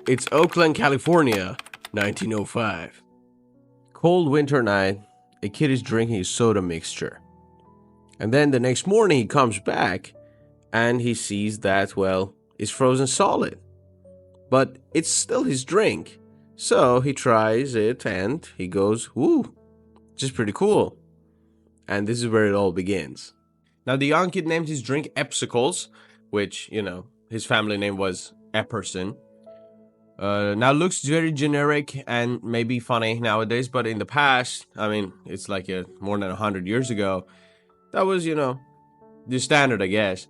It's Oakland, California, 1905. Cold winter night, a kid is drinking his soda mixture. And then the next morning he comes back and he sees that, well, it's frozen solid. But it's still his drink. So he tries it and he goes, "Ooh, just pretty cool." And this is where it all begins. Now the young kid named his drink Epsicles, which, his family name was Epperson. Now looks very generic and maybe funny nowadays, but in the past, it's like more than 100 years ago, that was, the standard, I guess.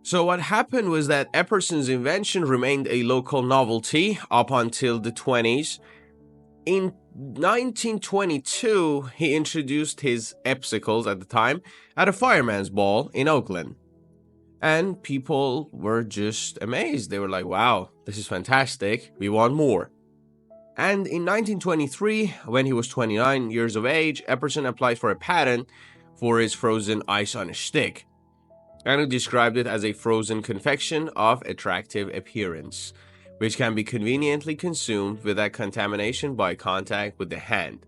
So what happened was that Epperson's invention remained a local novelty up until the 20s. In 1922, he introduced his Epsicles at the time at a fireman's ball in Oakland. And people were just amazed. They were like, wow, this is fantastic. We want more. And in 1923, when he was 29 years of age, Epperson applied for a patent for his frozen ice on a stick. And he described it as a frozen confection of attractive appearance, which can be conveniently consumed without contamination by contact with the hand.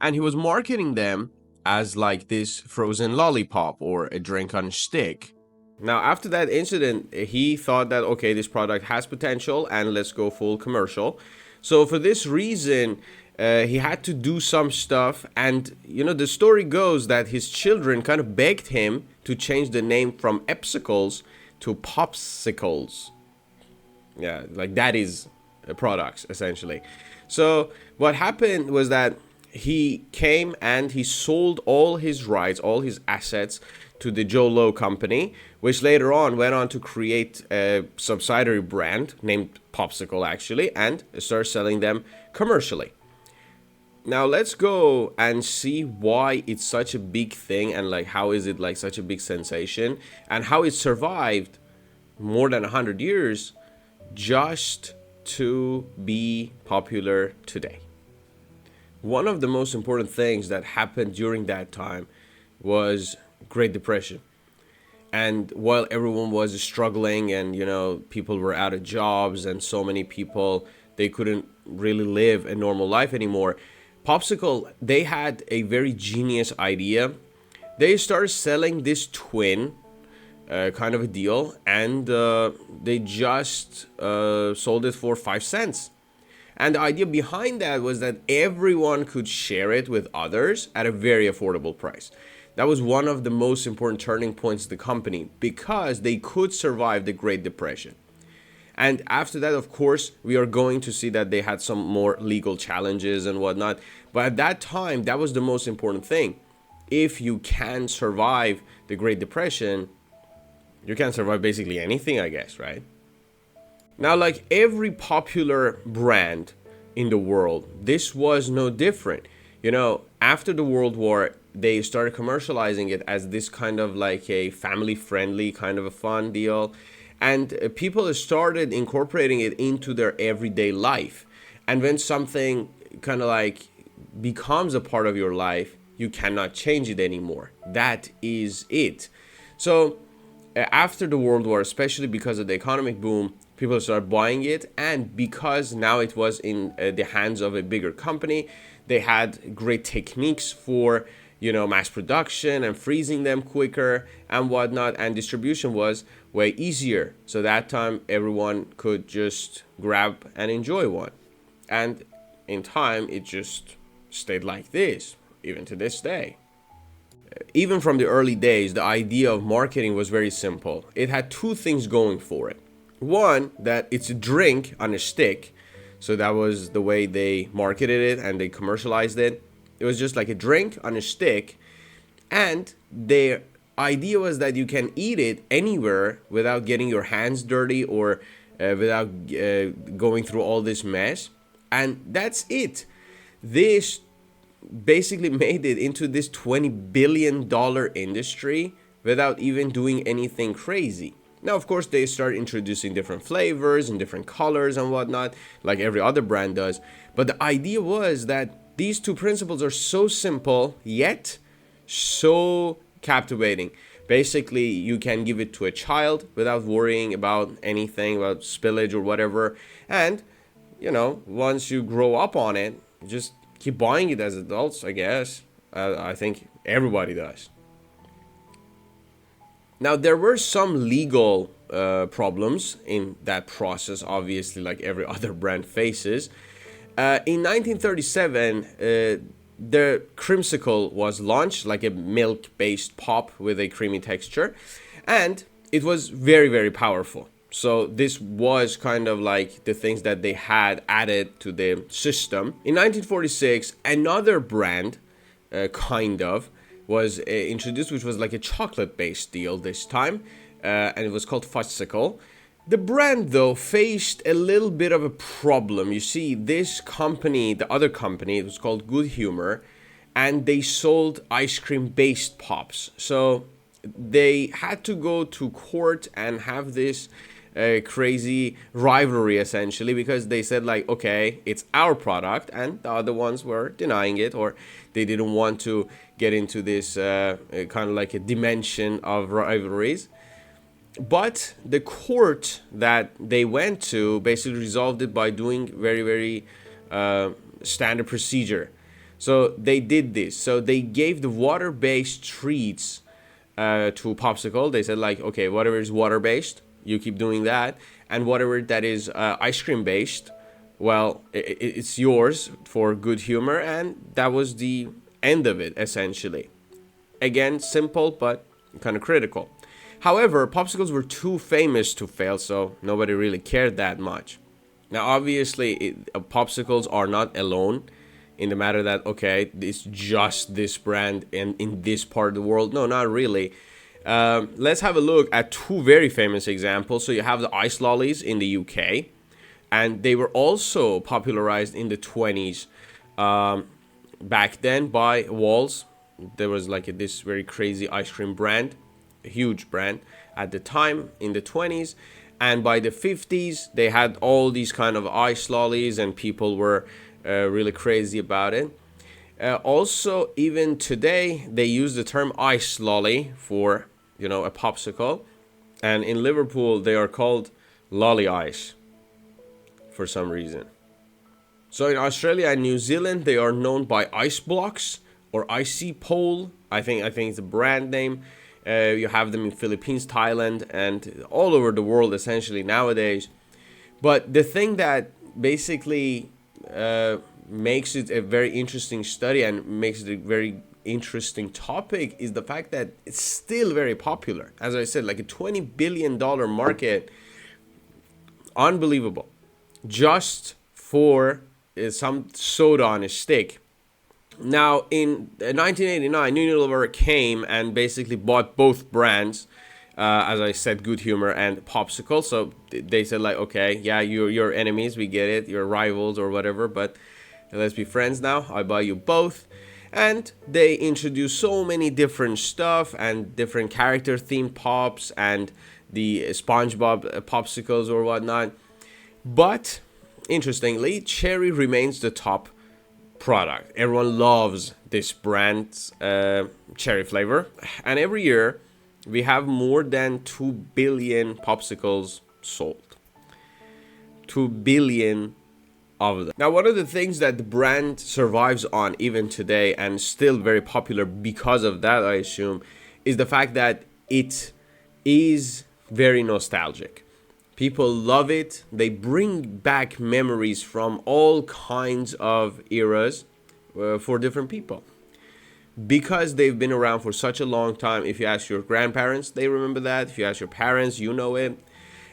And he was marketing them as like this frozen lollipop or a drink on a stick. Now, after that incident, he thought that, okay, this product has potential and let's go full commercial. So for this reason, he had to do some stuff. And, the story goes that his children kind of begged him to change the name from Epsicles to Popsicles. Yeah, like that is products, essentially. So what happened was that he came and he sold all his rights, all his assets to the Joe Lowe Company, which later on went on to create a subsidiary brand named Popsicle, actually, and start selling them commercially. Now let's go and see why it's such a big thing and like how is it like such a big sensation and how it survived more than 100 years just to be popular today. One of the most important things that happened during that time was Great Depression. And while everyone was struggling and, people were out of jobs and so many people, they couldn't really live a normal life anymore, Popsicle, they had a very genius idea. They started selling this twin kind of a deal, and they just sold it for 5 cents. And the idea behind that was that everyone could share it with others at a very affordable price. That was one of the most important turning points of the company because they could survive the Great Depression. And after that, of course, we are going to see that they had some more legal challenges and whatnot. But at that time, that was the most important thing. If you can survive the Great Depression, you can survive basically anything, I guess, right? Now, like every popular brand in the world, this was no different. After the World War, they started commercializing it as this kind of like a family-friendly kind of a fun deal. And people started incorporating it into their everyday life. And when something kind of like becomes a part of your life, you cannot change it anymore. That is it. So after the World War, especially because of the economic boom, people started buying it. And because now it was in the hands of a bigger company, they had great techniques for mass production and freezing them quicker and whatnot, and distribution was way easier. So that time everyone could just grab and enjoy one. And in time it just stayed like this, even to this day. Even from the early days, the idea of marketing was very simple. It had 2 things going for it. One, that it's a drink on a stick. So that was the way they marketed it and they commercialized it. It was just like a drink on a stick. And their idea was that you can eat it anywhere without getting your hands dirty or without going through all this mess. And that's it. This basically made it into this $20 billion industry without even doing anything crazy. Now, of course, they start introducing different flavors and different colors and whatnot, like every other brand does. But the idea was that these 2 principles are so simple, yet so captivating. Basically, you can give it to a child without worrying about anything, about spillage or whatever. And once you grow up on it, just keep buying it as adults, I guess. I think everybody does. Now, there were some legal problems in that process, obviously, like every other brand faces. In 1937, the Creamsicle was launched, like a milk-based pop with a creamy texture, and it was very, very powerful. So this was kind of like the things that they had added to the system. In 1946, another brand, was introduced, which was like a chocolate-based deal this time, and it was called Popsicle. The brand, though, faced a little bit of a problem. You see, this company, the other company, it was called Good Humor, and they sold ice cream-based pops. So they had to go to court and have this crazy rivalry, essentially, because they said, like, okay, it's our product, and the other ones were denying it, or they didn't want to get into this kind of like a dimension of rivalries. But the court that they went to basically resolved it by doing very, very standard procedure. So they did this. So they gave the water-based treats to Popsicle. They said, like, okay, whatever is water-based, you keep doing that. And whatever that is ice cream-based, well, it's yours for Good Humor. And that was the end of it, essentially. Again, simple, but kind of critical. However, popsicles were too famous to fail, so nobody really cared that much. Now, obviously, popsicles are not alone in the matter that, okay, it's just this brand in this part of the world. No, not really. Let's have a look at two very famous examples. So you have the ice lollies in the UK, and they were also popularized in the 20s. Back then by Walls. There was like this very crazy ice cream brand, a huge brand at the time in the 20s, and by the 50s they had all these kind of ice lollies and people were really crazy about it. Also, even today they use the term ice lolly for a popsicle, and in Liverpool they are called lolly ice for some reason. So in Australia and New Zealand they are known by ice blocks or icy pole. I think it's a brand name. You have them in Philippines, Thailand, and all over the world essentially nowadays. But the thing that basically makes it a very interesting study and makes it a very interesting topic is the fact that it's still very popular. As I said, like a $20 billion market. Unbelievable. Just for some soda on a stick. Now, in 1989, Unilever came and basically bought both brands, as I said, Good Humor and Popsicle. So they said, like, okay, yeah, you're enemies, we get it, you're rivals or whatever, but let's be friends now. I buy you both. And they introduced so many different stuff and different character-themed pops and the SpongeBob popsicles or whatnot. But interestingly, cherry remains the top product. Everyone loves this brand's cherry flavor, and every year we have more than 2 billion popsicles sold. 2 billion of them. Now, one of the things that the brand survives on even today and still very popular because of that, I assume, is the fact that it is very nostalgic. People love it. They bring back memories from all kinds of eras for different people. Because they've been around for such a long time. If you ask your grandparents, they remember that. If you ask your parents, you know it.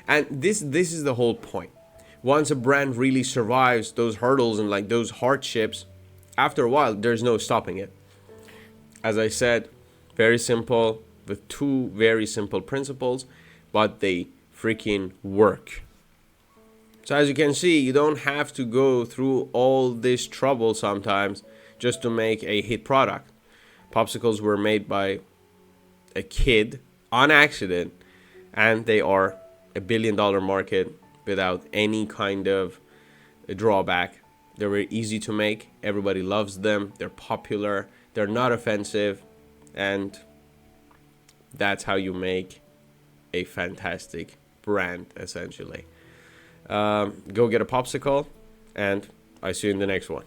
And this is the whole point. Once a brand really survives those hurdles and like those hardships, after a while, there's no stopping it. As I said, very simple, with two very simple principles, but they freaking work. So as you can see, you don't have to go through all this trouble sometimes just to make a hit product. Popsicles were made by a kid on accident, and they are a $1 billion market without any kind of drawback. They're very easy to make. Everybody loves them. They're popular. They're not offensive. And that's how you make a fantastic brand, essentially. Go get a popsicle and I see you in the next one.